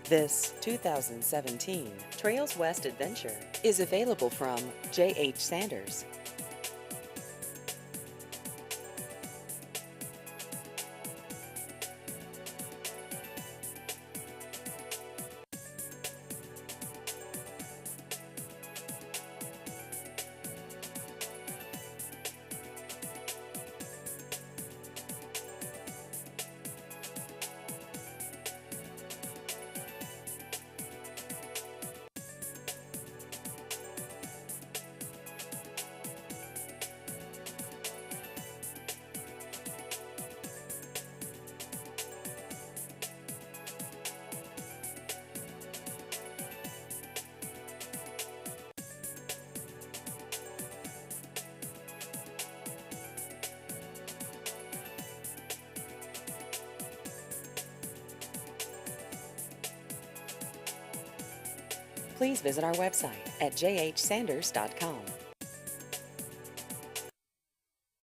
This 2017 Trails West Adventure is available from J.H. Sanders. Please visit our website at jhsanders.com.